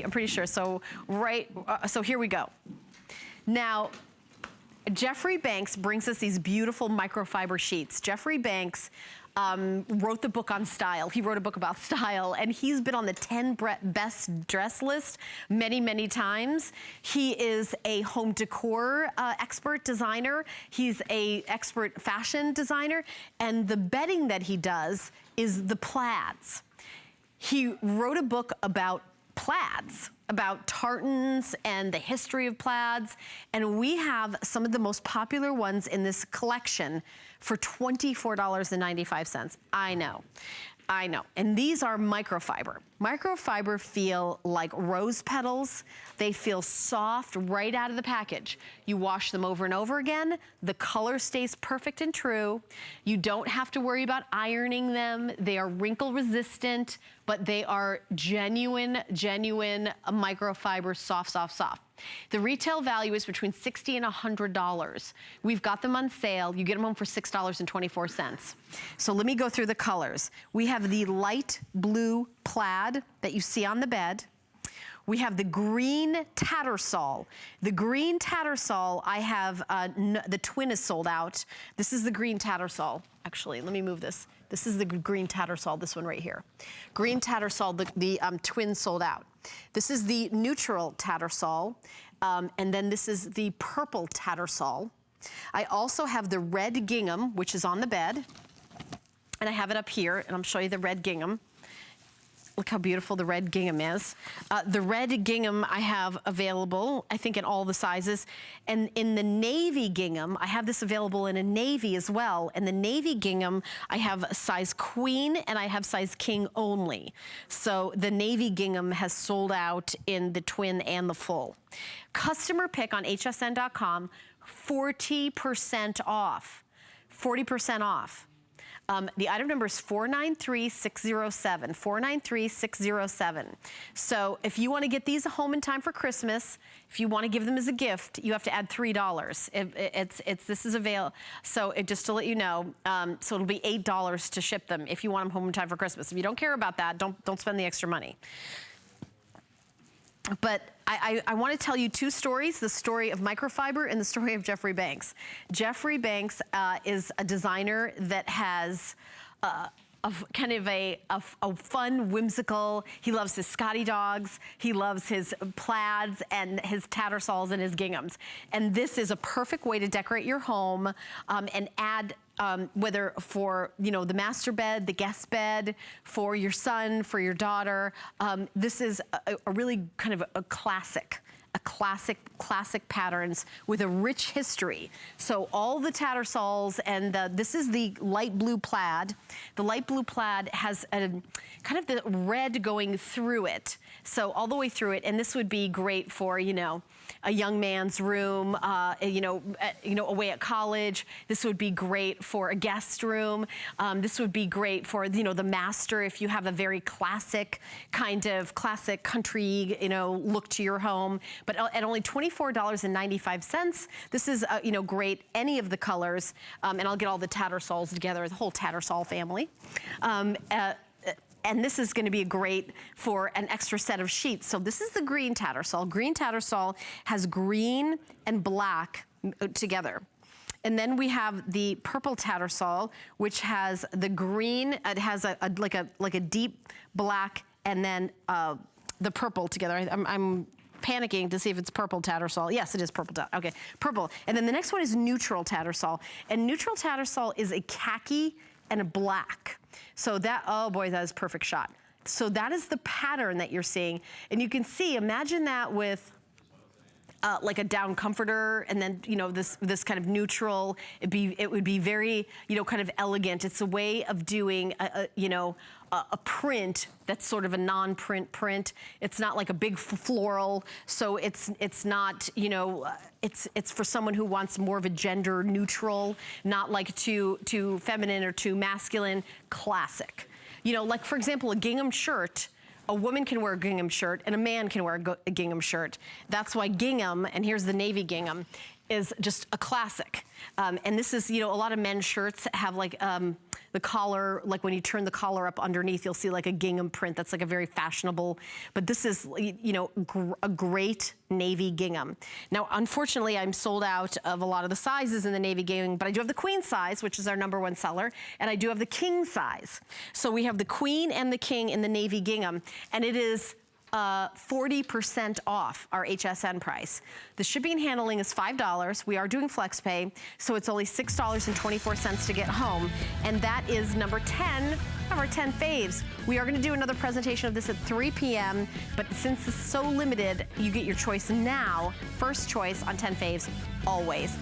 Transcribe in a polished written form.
I'm pretty sure. So so here we go. Now, Jeffrey Banks brings us these beautiful microfiber sheets. Jeffrey Banks wrote the book on style. He wrote a book about style, and he's been on the 10 best dress list many, many times. He is a home decor expert designer. He's a expert fashion designer, and the bedding that he does is the plaids. He wrote a book about plaids, about tartans and the history of plaids, and we have some of the most popular ones in this collection for $24.95. I know. And these are microfiber. Microfiber feel like rose petals. They feel soft right out of the package. You wash them over and over again. The color stays perfect and true. You don't have to worry about ironing them. They are wrinkle resistant, but they are genuine microfiber, soft. The retail value is between $60 and $100. We've got them on sale. You get them home for $6.24. So let me go through the colors. We have the light blue plaid that you see on the bed. We have the green tattersall. The green tattersall, I have, the twin is sold out. This is the green tattersall. Actually, let me move this. This is the green tattersall, this one right here. Green tattersall, the twin sold out. This is the neutral tattersall, and then this is the purple tattersall. I also have the red gingham, which is on the bed, and I have it up here, and I'm showing you the red gingham. Look how beautiful the red gingham is. The red gingham I have available, I think in all the sizes. And in the navy gingham, I have this available in a navy as well. And the navy gingham, I have size queen and I have size king only. So the navy gingham has sold out in the twin and the full. Customer pick on hsn.com, 40% off. 40% off. The item number is 493607, 493607. So if you want to get these home in time for Christmas, if you want to give them as a gift, you have to add $3. This is available. So just to let you know, so it'll be $8 to ship them if you want them home in time for Christmas. If you don't care about that, don't spend the extra money. But I want to tell you two stories, the story of microfiber and the story of Jeffrey Banks. Jeffrey Banks is a designer that has kind of a fun, whimsical, he loves his Scotty dogs, he loves his plaids and his tattersalls and his ginghams. And this is a perfect way to decorate your home and add whether for, you know, the master bed, the guest bed, for your son, for your daughter. This is a really kind of a classic patterns with a rich history. So all the tattersalls, and this is the light blue plaid. The light blue plaid has a kind of the red going through it. So all the way through it, and this would be great for, you know, a young man's room, you know, away at college. This would be great for a guest room. This would be great for, you know, the master if you have a very classic country, you know, look to your home. But at only $24.95, this is, you know, great, any of the colors, and I'll get all the tattersalls together, the whole tattersall family. And this is going to be great for an extra set of sheets. So this is the green tattersall. Green tattersall has green and black together. And then we have the purple tattersall, which has the green, it has like a deep black, and then the purple together. I'm panicking to see if it's purple tattersall. Yes, it is purple. Okay, purple. And then the next one is neutral tattersall. And neutral tattersall is a khaki and a black. So that, oh boy, that is a perfect shot. So that is the pattern that you're seeing. And you can see, imagine that with like a down comforter, and then, you know, this kind of neutral, it would be very, you know, kind of elegant. It's a way of doing you know, a print that's sort of a non-print print. It's not like a big floral, so it's not, you know, it's for someone who wants more of a gender neutral, not like too feminine or too masculine. Classic. You know, like for example, a gingham shirt. A woman can wear a gingham shirt and a man can wear a gingham shirt. That's why gingham, and here's the navy gingham, is just a classic. And this is, you know, a lot of men's shirts have like the collar, like when you turn the collar up underneath, you'll see like a gingham print. That's like a very fashionable, but this is, you know, a great navy gingham. Now, unfortunately, I'm sold out of a lot of the sizes in the navy gingham, but I do have the queen size, which is our #1 seller, and I do have the king size. So we have the queen and the king in the navy gingham, and it is 40% off our HSN price. The shipping and handling is $5. We are doing flex pay, so it's only $6.24 to get home. And that is number 10 of our 10 faves. We are gonna do another presentation of this at 3 p.m., but since it's so limited, you get your choice now. First choice on 10 faves, always.